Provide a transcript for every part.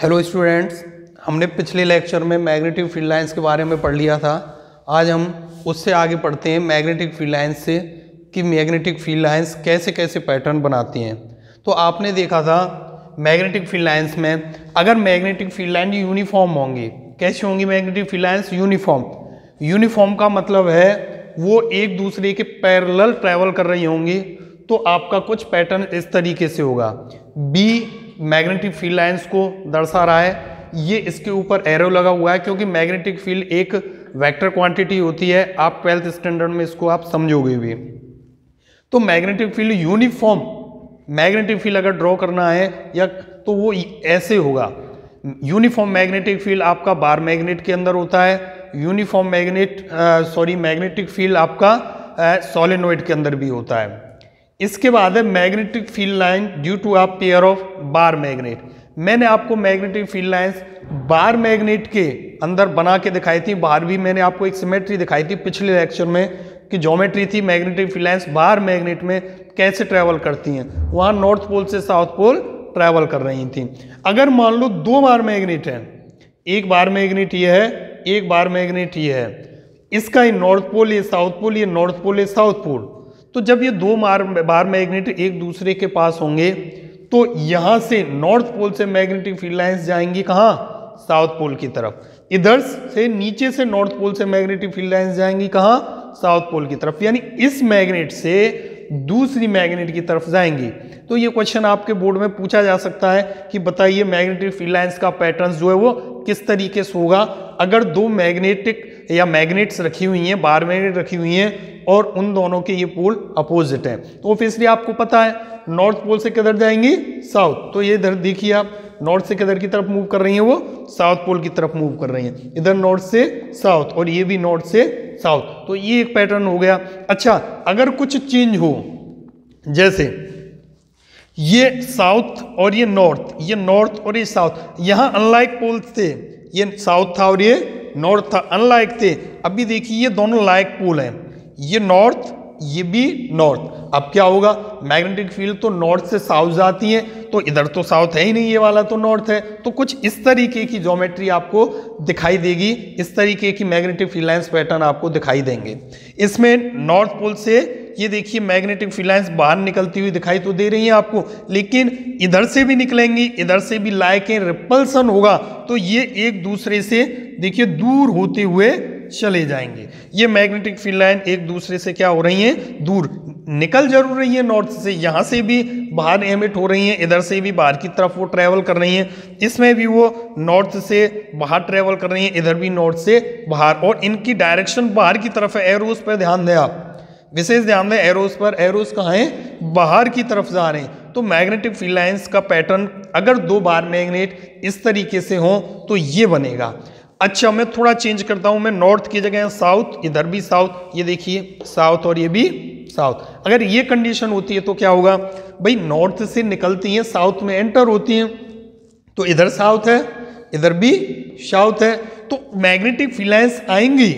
Hello students, हमने पिछले lecture में मैग्नेटिक फील्ड लाइंस के बारे में पढ़ लिया था। आज हम उससे आगे पढ़ते हैं मैग्नेटिक फील्ड लाइंस से कि मैग्नेटिक फील्ड लाइंस कैसे कैसे पैटर्न बनाती हैं। तो आपने देखा था मैग्नेटिक फील्ड लाइंस में अगर मैग्नेटिक फील्ड लाइन यूनिफॉर्म होंगी, कैसी होंगी magnetic field lines? Uniform. Uniform का मतलब है वो एक दूसरे के पैरेलल ट्रैवल कर रही होंगी, तो आपका कुछ पैटर्न इस तरीके से होगा। बी मैग्नेटिक फील्ड लाइंस को दर्शा रहा है, ये इसके ऊपर एरो लगा हुआ है क्योंकि मैग्नेटिक फील्ड एक वेक्टर क्वांटिटी होती है। आप 12th स्टैंडर्ड में इसको आप समझोगे भी। तो magnetic field uniform magnetic field अगर ड्रॉ करना है या तो वो ऐसे होगा। यूनिफॉर्म मैग्नेटिक फील्ड आपका बार मैग्नेट के अंदर होता है, यूनिफॉर्म मैग्नेटिक फील्ड आपका सोलेनोइड के अंदर भी होता है। इसके बाद है magnetic field line due to a pair of bar magnet. मैंने आपको magnetic field lines bar magnet के अंदर बना के दिखाई थी। बाहर भी मैंने आपको एक सिमेट्री दिखाई थी पिछले लेक्चर में कि ज्योमेट्री थी magnetic field lines bar magnet में कैसे ट्रेवल करती हैं। वहां नॉर्थ पोल से साउथ पोल ट्रेवल कर रही थी। अगर मान लो दो बार मैग्नेट है, एक बार मैग्नेट ये है, एक बार मैग्नेट ये है, इसका ये नॉर्थ पोल, ये साउथ पोल, ये नॉर्थ पोल, ये साउथ पोल। तो जब ये दो बार मैग्नेट एक दूसरे के पास होंगे तो यहां से नॉर्थ पोल से मैग्नेटिक फील्ड लाइंस जाएंगी कहां? साउथ पोल की तरफ। इधर से नीचे से नॉर्थ पोल से मैग्नेटिक फील्ड लाइंस जाएंगी कहां? साउथ पोल की तरफ। यानी इस मैग्नेट से दूसरी मैग्नेट की तरफ जाएंगी। तो ये क्वेश्चन आपके बोर्ड में पूछा जा सकता है कि बताइए मैग्नेटिक फील्ड लाइंस का पैटर्न जो है वो किस तरीके से होगा अगर दो मैग्नेटिक या मैग्नेट्स रखी हुई हैं, बार मैग्नेट रखी हुई हैं और उन दोनों के ये पोल अपोजिट हैं। तो ऑब्वियसली आपको पता है नॉर्थ पोल से किधर जाएंगी? साउथ। तो ये इधर देखिए आप नॉर्थ से किधर की तरफ मूव कर रही हैं? वो साउथ पोल की तरफ मूव कर रही हैं। इधर नॉर्थ से साउथ और ये भी नॉर्थ से साउथ। तो ये एक पैटर्न हो गया। अच्छा, अगर कुछ चेंज हो, जैसे ये साउथ और ये नॉर्थ और ये साउथ, यहां अनलाइक पोल्स थे, ये साउथ था और ये नॉर्थ था, अनलाइक थे। अभी देखिए ये दोनों लाइक पोल हैं, ये नॉर्थ, ये भी नॉर्थ। अब क्या होगा? मैग्नेटिक फील्ड तो नॉर्थ से साउथ जाती है, तो इधर तो साउथ है ही नहीं, ये वाला तो नॉर्थ है। तो कुछ इस तरीके की ज्योमेट्री आपको दिखाई देगी, इस तरीके की मैग्नेटिक फील्ड लाइंस पैटर्न आपको दिखाई देंगे। इसमें नॉर्थ पोल से ये देखिए मैग्नेटिक फील्ड लाइंस बाहर निकलती हुई दिखाई तो दे रही है आपको, लेकिन इधर से भी निकलेंगी, इधर से भी लाइक रिपल्सन होगा, तो ये एक दूसरे से देखिए दूर होते हुए चले जाएंगे। ये मैग्नेटिक फील्ड लाइन एक दूसरे से क्या हो रही हैं? दूर निकल जरूर रही है नॉर्थ से, यहां से भी बाहर एमिट हो रही हैं, इधर से भी बाहर की तरफ वो ट्रेवल कर रही हैं। इसमें भी वो नॉर्थ से बाहर ट्रेवल कर रही हैं, इधर भी नॉर्थ से बाहर, और इनकी डायरेक्शन बाहर की तरफ है। एरोस पर ध्यान दें आप, विशेष ध्यान दें एरोस पर। एरोस कहाँ हैं? बाहर की तरफ जा रहे हैं। तो मैग्नेटिक फील्ड लाइंस का पैटर्न अगर दो बार मैग्नेट इस तरीके से हो तो ये बनेगा। अच्छा, मैं थोड़ा चेंज करता हूं, मैं नॉर्थ की जगह साउथ, इधर भी साउथ, ये देखिए साउथ और ये भी साउथ। अगर ये कंडीशन होती है तो क्या होगा भाई? नॉर्थ से निकलती हैं, साउथ में एंटर होती हैं, तो इधर साउथ है, इधर भी साउथ है, तो मैग्नेटिक फील्ड लाइंस आएंगी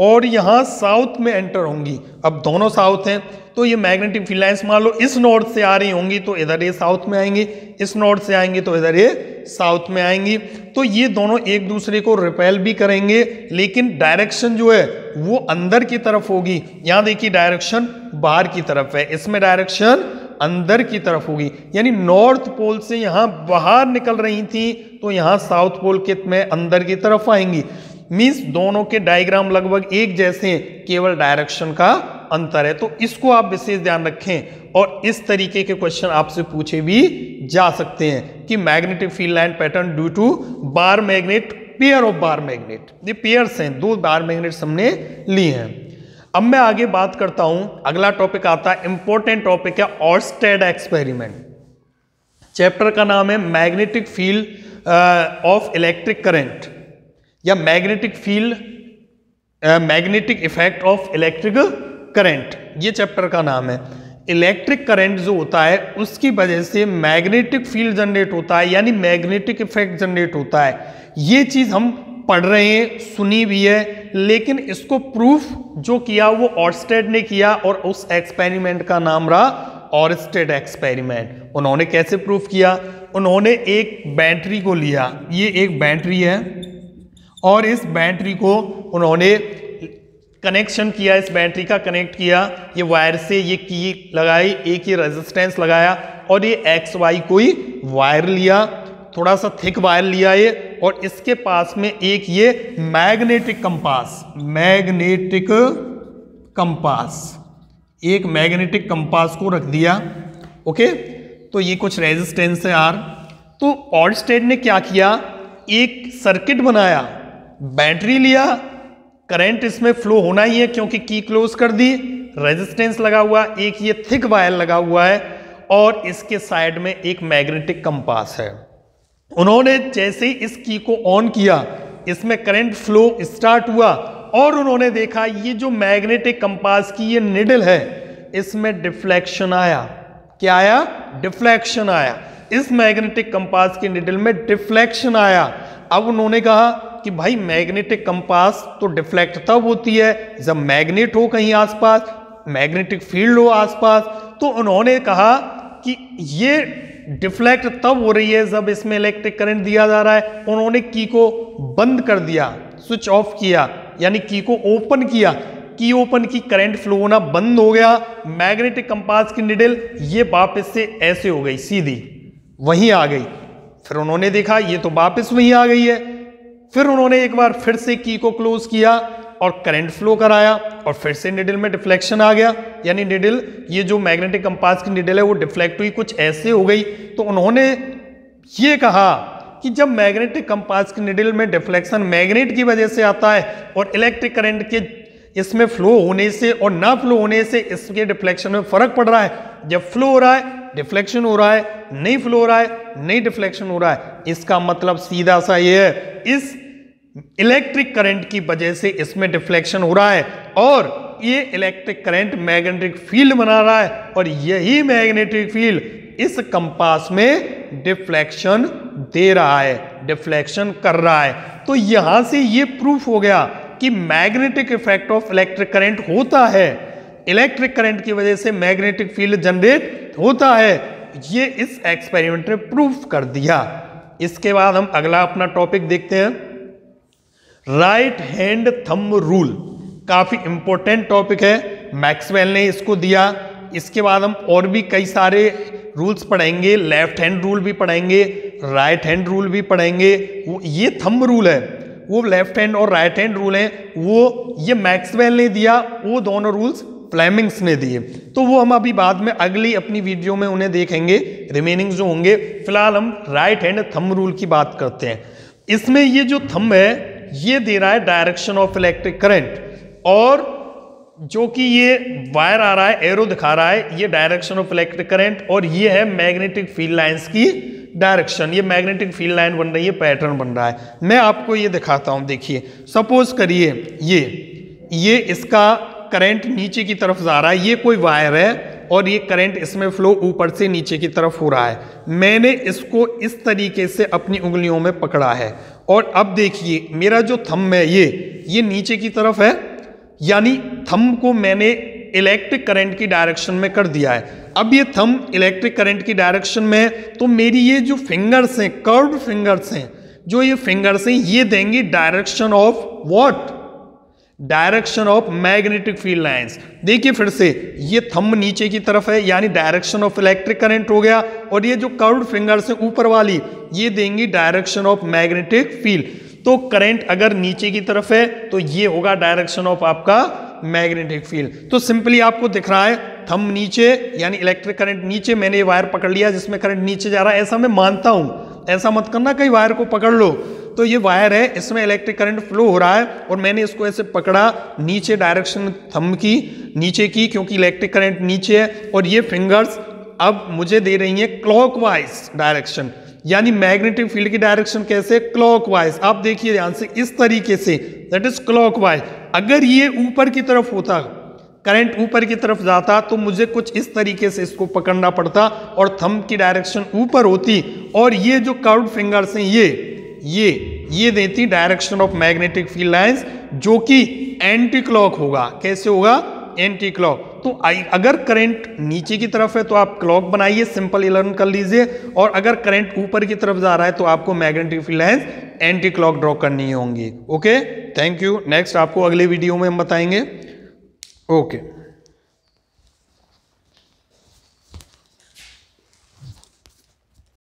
और यहां साउथ में एंटर होंगी। अब दोनों साउथ हैं तो ये मैग्नेटिक फील्ड लाइंस मान लो इस नॉर्थ से आ रही होंगी तो इधर ये साउथ में आएंगी, इस नॉर्थ से आएंगी तो इधर ये साउथ में आएंगी। तो ये दोनों एक दूसरे को रिपेल भी करेंगे, लेकिन डायरेक्शन जो है वो अंदर की तरफ होगी। यहां देखिए डायरेक्शन बाहर की तरफ है, इसमें डायरेक्शन अंदर की तरफ होगी। यानी नॉर्थ पोल से यहां बाहर निकल रही थी तो यहां साउथ पोल के में अंदर की तरफ आएंगी। मींस दोनों के डायग्राम लगभग एक जैसे हैं, केवल डायरेक्शन का अंतर है। तो इसको आप विशेष ध्यान रखें, और इस तरीके के क्वेश्चन आपसे पूछे भी जा सकते हैं कि magnetic field line pattern due to bar magnet, pair of bar magnet. ये पेयर्स हैं, दो बार मैग्नेट्स हमने लिए हैं। अब मैं आगे बात करता हूं, अगला टॉपिक आता है, इंपॉर्टेंट टॉपिक है ऑर्स्टेड एक्सपेरिमेंट। चैप्टर का नाम है magnetic field of electric current या magnetic field magnetic effect of electric current, ये चैप्टर का नाम है। इलेक्ट्रिक करंट जो होता है उसकी वजह से मैग्नेटिक फील्ड जनरेट होता है, यानी मैग्नेटिक इफेक्ट जनरेट होता है। ये चीज हम पढ़ रहे हैं, सुनी भी है, लेकिन इसको प्रूफ जो किया वो ऑर्स्टेड ने किया और उस एक्सपेरिमेंट का नाम रहा ऑर्स्टेड एक्सपेरिमेंट। उन्होंने कैसे प्रूफ किया? उन्होंने एक बैटरी को लिया, ये एक बैटरी है और इस बैटरी को उन्होंने कनेक्शन किया, इस बैटरी का कनेक्ट किया, ये वायर से ये की लगाई, एक ये रेजिस्टेंस लगाया और ये एक्स वाई कोई वायर लिया, थोड़ा सा थिक वायर लिया ये, और इसके पास में एक ये मैग्नेटिक कंपास, मैग्नेटिक कंपास, एक मैग्नेटिक कंपास को रख दिया। ओके, तो ये कुछ रेजिस्टेंस है आर। तो ऑर्स्टेड ने क्या किया, एक सर्किट बनाया, बैटरी लिया, करंट इसमें फ्लो होना ही है क्योंकि की क्लोज कर दी, रेजिस्टेंस लगा हुआ, एक ये थिक वायर लगा हुआ है और इसके साइड में एक मैग्नेटिक कंपास है। उन्होंने जैसे ही इस की को ऑन किया, इसमें करंट फ्लो स्टार्ट हुआ और उन्होंने देखा ये जो मैग्नेटिक कंपास की ये निडल है, इसमें डिफ्लेक्शन आया। क्या आया? डिफ्लेक्शन आया। इस मैग्नेटिक कंपास की निडल में डिफ्लेक्शन आया। अब उन्होंने कहा कि भाई मैग्नेटिक कंपास तो डिफ्लेक्ट तब होती है जब मैग्नेट हो कहीं आसपास, मैग्नेटिक फील्ड हो आसपास। तो उन्होंने कहा कि ये डिफ्लेक्ट तब हो रही है जब इसमें इलेक्ट्रिक करंट दिया जा रहा है। उन्होंने की को बंद कर दिया, स्विच ऑफ किया, यानी की को ओपन किया, की ओपन की, करंट फ्लो होना बंद हो गया। मैग्नेटिक कंपास की निडल ये वापस से ऐसे हो गई, सीधी वहीं आ गई। फिर उन्होंने देखा ये तो वापस वहीं आ गई है। फिर उन्होंने एक बार फिर से की को क्लोज किया और करंट फ्लो कराया और फिर से निडल में डिफ्लेक्शन आ गया, यानी निडल, ये जो मैग्नेटिक कंपास की निडल है वो डिफ्लेक्ट हुई, कुछ ऐसे हो गई। तो उन्होंने ये कहा कि जब मैग्नेटिक कंपास की निडल में डिफ्लेक्शन मैग्नेट की वजह से आता है और इलेक्ट्रिक करंट के इसमें फ्लो होने से और ना फ्लो होने से इसके डिफ्लेक्शन में फर्क पड़ रहा है। जब फ्लो हो रहा है डिफ्लेक्शन हो रहा है, नहीं फ्लो हो रहा है नहीं डिफ्लेक्शन हो रहा है। इसका मतलब सीधा सा ये है, इस इलेक्ट्रिक करंट की वजह से इसमें डिफ्लेक्शन हो रहा है और ये इलेक्ट्रिक करंट मैग्नेटिक फील्ड बना रहा है और यही मैग्नेटिक फील्ड इस कंपास में डिफ्लेक्शन दे रहा है, डिफ्लेक्शन कर रहा है। तो यहां से ये प्रूफ हो गया कि magnetic effect of electric current होता है, इलेक्ट्रिक करंट की वजह से मैग्नेटिक फील्ड जनरेट होता है। ये इस एक्सपेरिमेंट ने प्रूफ कर दिया। इसके बाद हम अगला अपना टॉपिक देखते हैं, राइट हैंड थंब रूल। काफी इंपॉर्टेंट टॉपिक है, मैक्सवेल ने इसको दिया। इसके बाद हम और भी कई सारे रूल्स पढ़ेंगे, लेफ्ट हैंड रूल भी पढ़ेंगे, राइट हैंड रूल भी पढ़ेंगे। ये थंब रूल है, वो लेफ्ट हैंड और राइट हैंड रूल है, वो ये मैक्सवेल ने दिया, वो दोनों रूल्स फ्लेमिंग्स ने दिए। तो वो हम अभी बाद में अगली अपनी वीडियो में उन्हें देखेंगे, रिमेनिंग जो होंगे। फिलहाल हम राइट हैंड थंब रूल की बात करते हैं। इसमें ये जो थंब है ये दे रहा है डायरेक्शन ऑफ इलेक्ट्रिक करंट, और जो कि ये वायर आ रहा है, एरो दिखा रहा है, ये डायरेक्शन ऑफ इलेक्ट्रिक करंट, और ये है मैग्नेटिक फील्ड लाइंस की डायरेक्शन। ये मैग्नेटिक फील्ड लाइन बन रही है, पैटर्न बन रहा है। मैं आपको ये दिखाता हूं, देखिए सपोज करिए ये इसका करंट नीचे की तरफ जा रहा है, ये कोई वायर है और ये करंट इसमें फ्लो ऊपर से नीचे की तरफ हो रहा है। मैंने इसको इस तरीके से अपनी उंगलियों में पकड़ा है और अब देखिए मेरा जो थंब है ये नीचे की तरफ है, यानी थंब को मैंने इलेक्ट्रिक करंट की डायरेक्शन में कर दिया है। अब ये थंब इलेक्ट्रिक करंट की डायरेक्शन में है, तो मेरी ये जो फिंगर्स हैं, कर्व्ड फिंगर्स हैं, जो ये फिंगर्स हैं, ये देंगी direction of what? Direction of magnetic field lines. देखिए फिर से, ये थंब नीचे की तरफ है यानी डायरेक्शन ऑफ इलेक्ट्रिक करंट हो गया, और ये जो कर्व्ड फिंगर्स है ऊपर वाली, ये देंगी डायरेक्शन ऑफ मैग्नेटिक फील्ड। तो करंट अगर नीचे की तरफ है तो ये होगा डायरेक्शन ऑफ आपका मैग्नेटिक फील्ड। तो सिंपली आपको दिख रहा है थंब नीचे यानी इलेक्ट्रिक करंट नीचे, मैंने ये वायर पकड़ लिया जिसमें करंट नीचे जा रहा है, ऐसा मैं मानता हूं, ऐसा मत करना कहीं वायर को पकड़ लो। तो ये वायर है, इसमें इलेक्ट्रिक करंट फ्लो हो रहा है और मैंने इसको ऐसे पकड़ा, नीचे डायरेक्शन थंब की नीचे की, क्योंकि इलेक्ट्रिक करंट नीचे है, और ये फिंगर्स अब मुझे दे रही है क्लॉकवाइज डायरेक्शन, यानी मैग्नेटिक फील्ड की डायरेक्शन कैसे? क्लॉकवाइज। आप देखिए ध्यान से, इस तरीके से, दैट इज क्लॉकवाइज। अगर ये ऊपर की तरफ होता, करंट ऊपर की तरफ जाता, तो मुझे कुछ इस तरीके से इसको पकड़ना पड़ता और थंब की डायरेक्शन ऊपर होती, और ये जो कर्व्ड फिंगर्स हैं ये देती direction of magnetic field lines, जो कि एंटी क्लॉक होगा। कैसे होगा? Anti clock. तो तो अगर करंट नीचे की तरफ है तो आप क्लॉक बनाइए, सिंपल लर्न कर लीजिए, और अगर करंट ऊपर की तरफ जा रहा है तो आपको magnetic field lines anti clock draw करनी होंगी। Okay, thank you. नेक्स्ट आपको अगले वीडियो में हम बताएंगे। ओके।